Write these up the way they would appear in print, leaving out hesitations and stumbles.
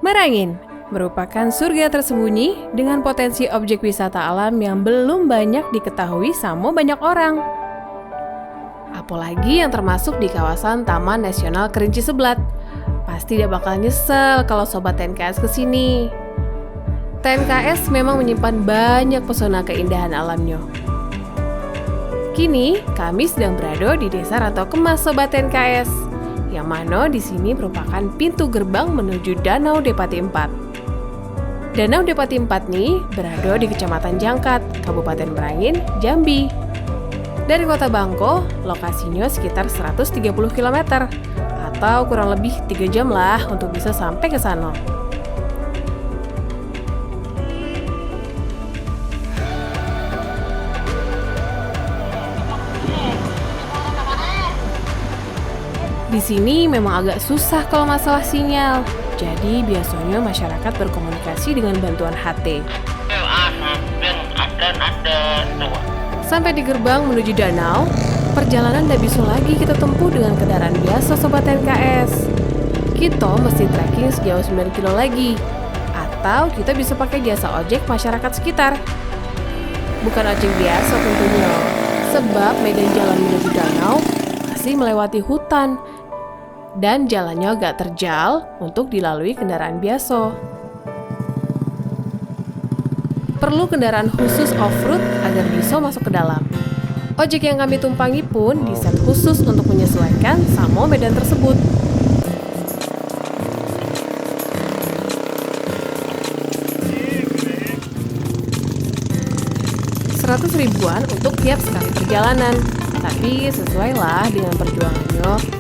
Merangin merupakan surga tersembunyi dengan potensi objek wisata alam yang belum banyak diketahui sama banyak orang. Apalagi yang termasuk di kawasan Taman Nasional Kerinci Seblat. Pasti dia bakal nyesel kalau sobat TNKS kesini. TNKS memang menyimpan banyak pesona keindahan alamnya. Kini, kami sedang berada di Desa Rantau Kemas Sobat TNKS, yang mana di sini merupakan pintu gerbang menuju Danau Depati 4. Danau Depati 4 nih berada di Kecamatan Jangkat, Kabupaten Merangin, Jambi. Dari Kota Bangko, lokasinya sekitar 130 km atau kurang lebih 3 jam lah untuk bisa sampai ke sana. Di sini memang agak susah kalau masalah sinyal, jadi biasanya masyarakat berkomunikasi dengan bantuan HT. Sampai di gerbang menuju danau, perjalanan tidak bisa lagi kita tempuh dengan kendaraan biasa Sobat NKS. Kita mesti trekking sejauh 9 kilo lagi, atau kita bisa pakai jasa ojek masyarakat sekitar. Bukan ojek biasa tentunya, sebab medan jalan menuju danau masih melewati hutan, dan jalannya agak terjal untuk dilalui kendaraan biasa. Perlu kendaraan khusus off-road agar bisa masuk ke dalam. Ojek yang kami tumpangi pun diset khusus untuk menyesuaikan sama medan tersebut. Rp100.000-an untuk tiap sekali perjalanan, tapi sesuailah dengan perjuangannya.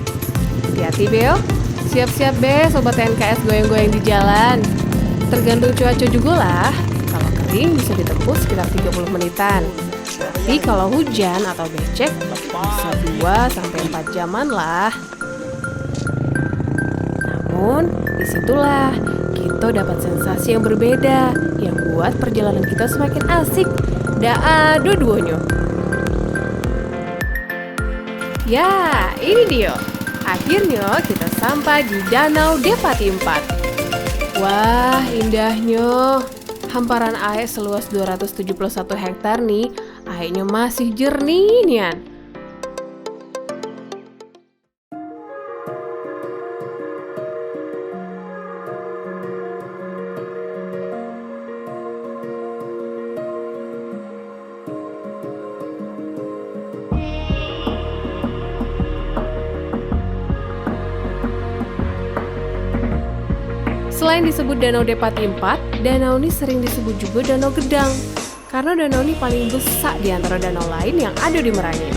Hati-hati Beo, siap-siap Be Sobat TNKS goyang-goyang di jalan. Tergantung cuaca juga lah, kalau kering bisa ditempuh sekitar 30 menitan. Tapi kalau hujan atau becek, bisa 2-4 jaman lah. Namun, disitulah kita dapat sensasi yang berbeda, yang buat perjalanan kita semakin asik. Dah ada duanya. Ya, ini dia. Akhirnya kita sampai di Danau Depati 4. Wah, indahnya. Hamparan air seluas 271 hektar nih, airnya masih jernih nian. Selain disebut Danau Depati 4, danau ini sering disebut juga Danau Gedang, karena danau ini paling besar di antara danau lain yang ada di Merangin.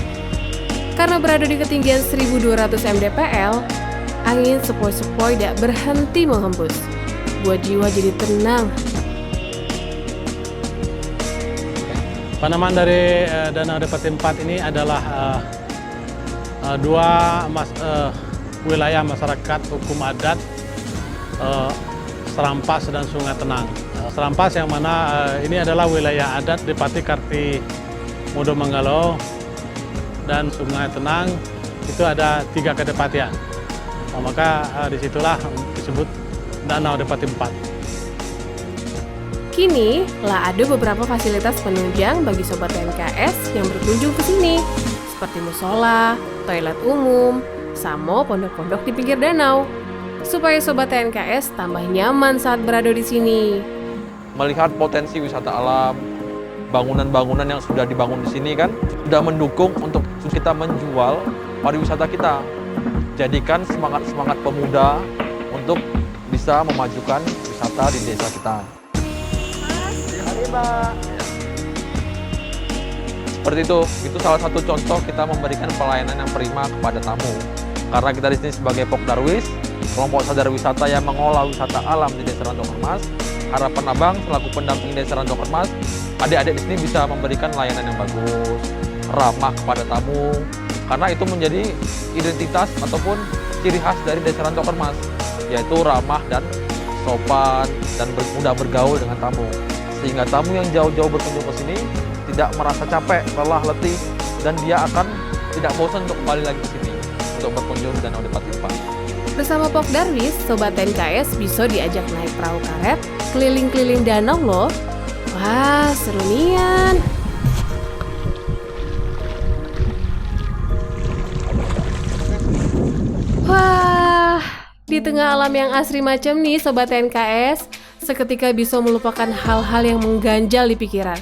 Karena berada di ketinggian 1200 mdpl, angin sepoi-sepoi tidak berhenti menghembus, buat jiwa jadi tenang. Penamaan dari Danau Depati 4 ini adalah dua wilayah masyarakat hukum adat Serampas dan Sungai Tenang. Serampas yang mana ini adalah wilayah adat Depati Karti Mudo Manggalo, dan Sungai Tenang itu ada 3 kedepatian. Maka disitulah disebut Danau Depati 4. Kini lah ada beberapa fasilitas penunjang bagi Sobat TNKS yang berkunjung ke sini, seperti musola, toilet umum, sama pondok-pondok di pinggir danau, supaya Sobat TNKS tambah nyaman saat berada di sini. Melihat potensi wisata alam, bangunan-bangunan yang sudah dibangun di sini kan sudah mendukung untuk kita menjual pariwisata kita. Jadikan semangat-semangat pemuda untuk bisa memajukan wisata di desa kita. Seperti itu salah satu contoh kita memberikan pelayanan yang prima kepada tamu. Karena kita di sini sebagai Pokdarwis, kelompok sadar wisata yang mengolah wisata alam di Desa Rantau Kemas, harapan Abang selaku pendamping Desa Rantau Kemas, adik-adik di sini bisa memberikan layanan yang bagus, ramah kepada tamu, karena itu menjadi identitas ataupun ciri khas dari Desa Rantau Kemas, yaitu ramah dan sopan dan mudah bergaul dengan tamu, sehingga tamu yang jauh-jauh berkunjung ke sini tidak merasa capek, lelah, letih, dan dia akan tidak bosan untuk kembali lagi ke sini untuk berkunjung di Danau Depati 4. Bersama Pok Darwis, Sobat NKS bisa diajak naik perahu karet keliling-keliling danau loh. Wah, seru nian. Wah, di tengah alam yang asri macam nih Sobat NKS, seketika bisa melupakan hal-hal yang mengganjal di pikiran.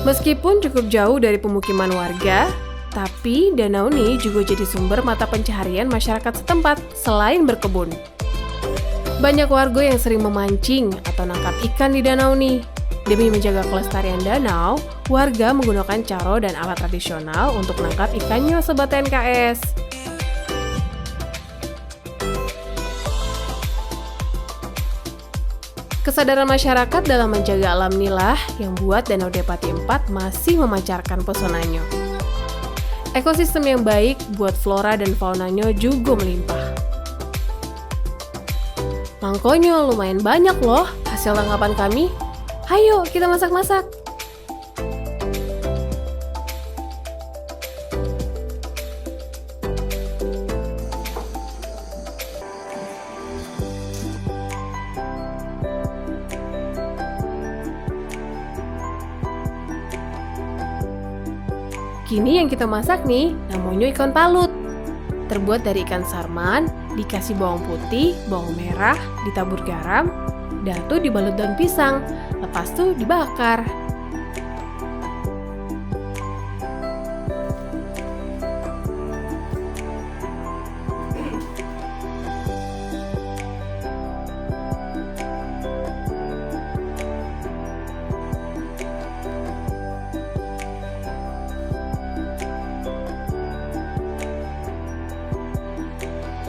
Meskipun cukup jauh dari pemukiman warga, tapi danau ini juga jadi sumber mata pencaharian masyarakat setempat selain berkebun. Banyak warga yang sering memancing atau nangkap ikan di danau nih. Demi menjaga kelestarian danau, warga menggunakan caro dan alat tradisional untuk menangkap ikannya Sobat NKS. Kesadaran masyarakat dalam menjaga alam inilah yang buat Danau Depati 4 masih memancarkan pesonanya. Ekosistem yang baik buat flora dan faunanya juga melimpah. Mangkonya lumayan banyak loh hasil tangkapan kami. Hayo kita masak-masak. Kini yang kita masak nih, namanya ikan palut. Terbuat dari ikan sarman, dikasih bawang putih, bawang merah, ditabur garam, dan tuh dibalut daun pisang, lepas tuh dibakar.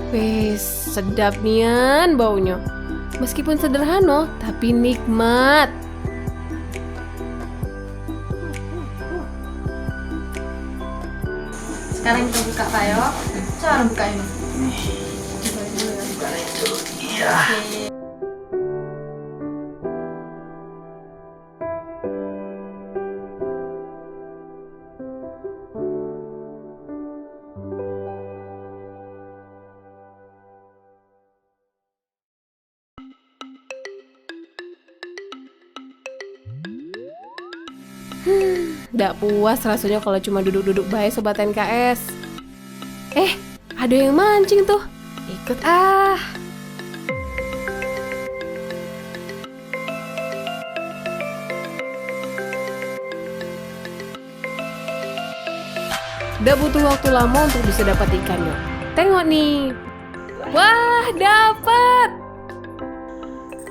Wes, sedap nian baunya. Meskipun sederhana, tapi nikmat. Sekarang kita buka tayo. Cara buka ini. Coba dulu ya. Buka dulu. Iya. Nggak puas rasanya kalau cuma duduk-duduk baik Sobat NKS. Ada yang mancing tuh. Ikut ah. Udah butuh waktu lama untuk bisa dapat ikannya. Tengok nih. Wah, dapat.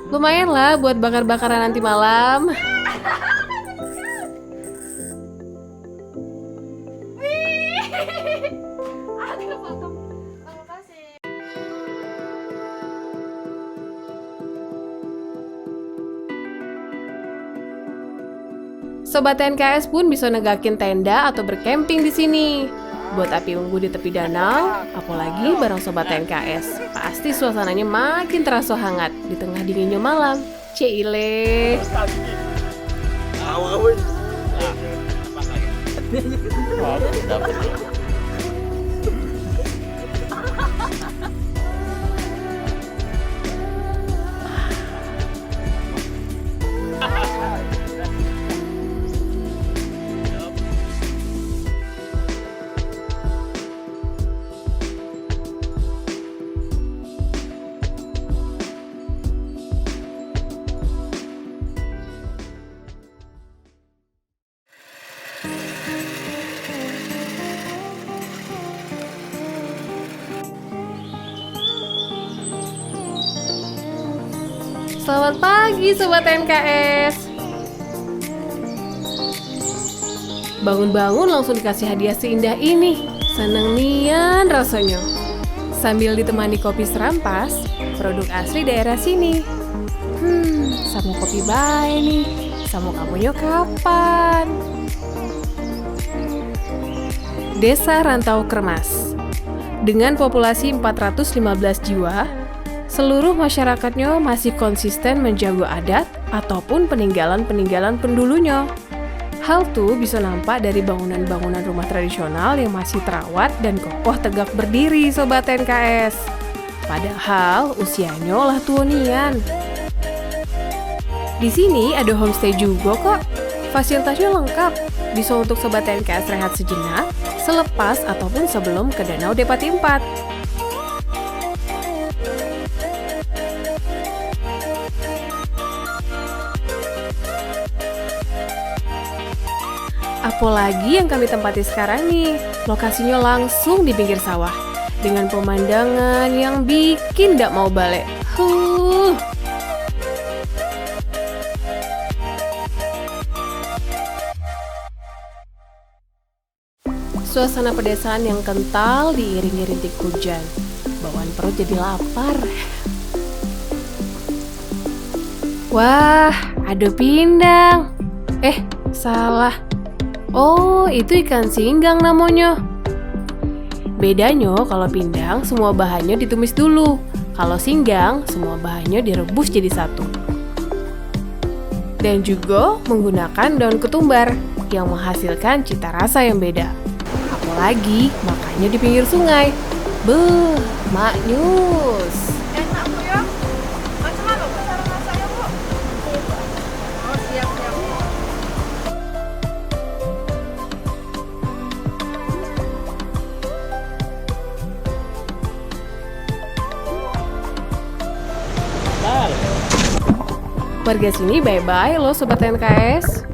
Lumayan lah buat bakar-bakaran nanti malam. Sobat NKS pun bisa negakin tenda atau bercamping di sini. Buat api unggun di tepi danau, apalagi bareng Sobat NKS. Pasti suasananya makin terasa hangat di tengah dinginnya malam. Cile. Selamat pagi Sobat NKS. Bangun-bangun langsung dikasih hadiah seindah ini. Seneng nian rasanya. Sambil ditemani kopi serampas, produk asli daerah sini. Sama kopi bae nih. Sama kamunya kapan? Desa Rantau Kermas. Dengan populasi 415 jiwa, seluruh masyarakatnya masih konsisten menjaga adat ataupun peninggalan-peninggalan pendulunya. Hal itu bisa nampak dari bangunan-bangunan rumah tradisional yang masih terawat dan kokoh tegak berdiri, Sobat NKS. Padahal usianya lah tuonian. Di sini ada homestay juga kok. Fasilitasnya lengkap. Bisa untuk Sobat NKS rehat sejenak, selepas ataupun sebelum ke Danau Depati 4. Apalagi yang kami tempati sekarang nih, lokasinya langsung di pinggir sawah, dengan pemandangan yang bikin gak mau balik. Suasana pedesaan yang kental diiringi rintik hujan. Bawaan perut jadi lapar. Wah, ada pindang. Salah. Oh, itu ikan singgang namanya. Bedanya kalau pindang semua bahannya ditumis dulu. Kalau singgang semua bahannya direbus jadi satu. Dan juga menggunakan daun ketumbar yang menghasilkan cita rasa yang beda. Apalagi makannya di pinggir sungai. Beuh, maknyus. Enak Bu ya? Macam mana Bu cara masaknya Bu? Oh siap-siap. Warga sini bye-bye loh Sobat NKS.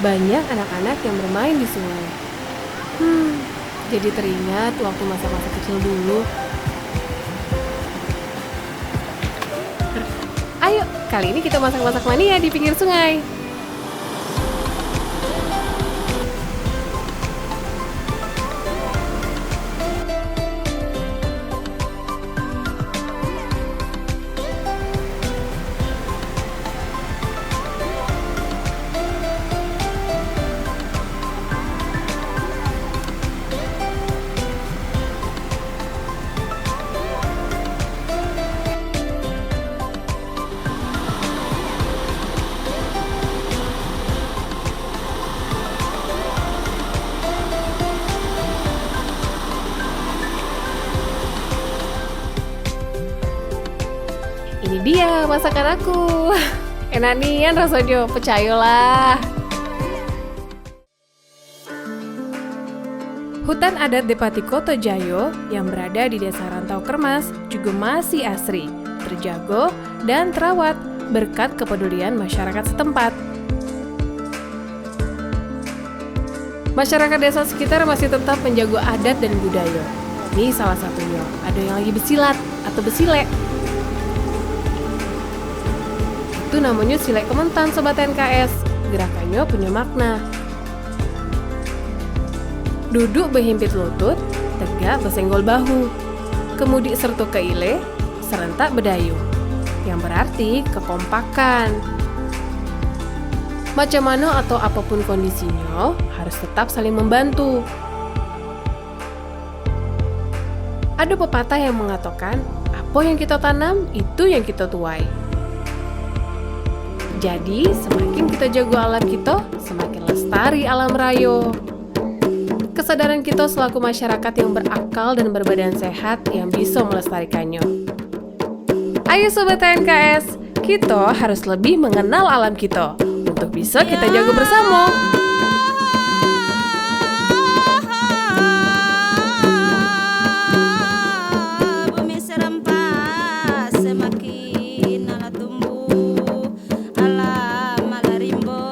Banyak anak-anak yang bermain di sungai. Jadi teringat waktu masa-masa kecil dulu. Ayo, kali ini kita masak-masak mania di pinggir sungai. Ini dia masakan aku. Enak nian rasanya, percayalah. Hutan adat Depati Koto Jayo yang berada di Desa Rantau Kermas juga masih asri, terjaga, dan terawat berkat kepedulian masyarakat setempat. Masyarakat desa sekitar masih tetap menjaga adat dan budaya. Ini salah satunya, ada yang lagi besilat atau besile. Itu namanya silek kementan Sobat NKS. Gerakannya punya makna. Duduk berhimpit lutut, tegak bersenggol bahu. Kemudian serta keile, serentak berdayung. Yang berarti kekompakan. Macam mana atau apapun kondisinya, harus tetap saling membantu. Ada pepatah yang mengatakan, apa yang kita tanam, itu yang kita tuai. Jadi, semakin kita jaga alam kita, semakin lestari alam raya. Kesadaran kita selaku masyarakat yang berakal dan berbadan sehat yang bisa melestarikannya. Ayo Sobat NKS, kita harus lebih mengenal alam kita untuk bisa kita jaga bersama. Bumi serempak semakin ala tumbuh, alam ala rimbo,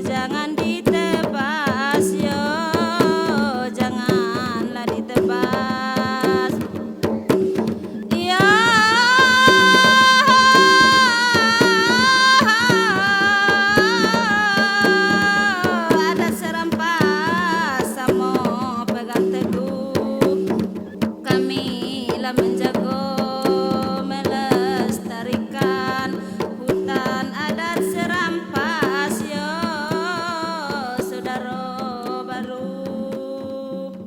jangan ditebas yo, janganlah ditebas. Ya ada serempak sama pegang teguh, kami lah menjaga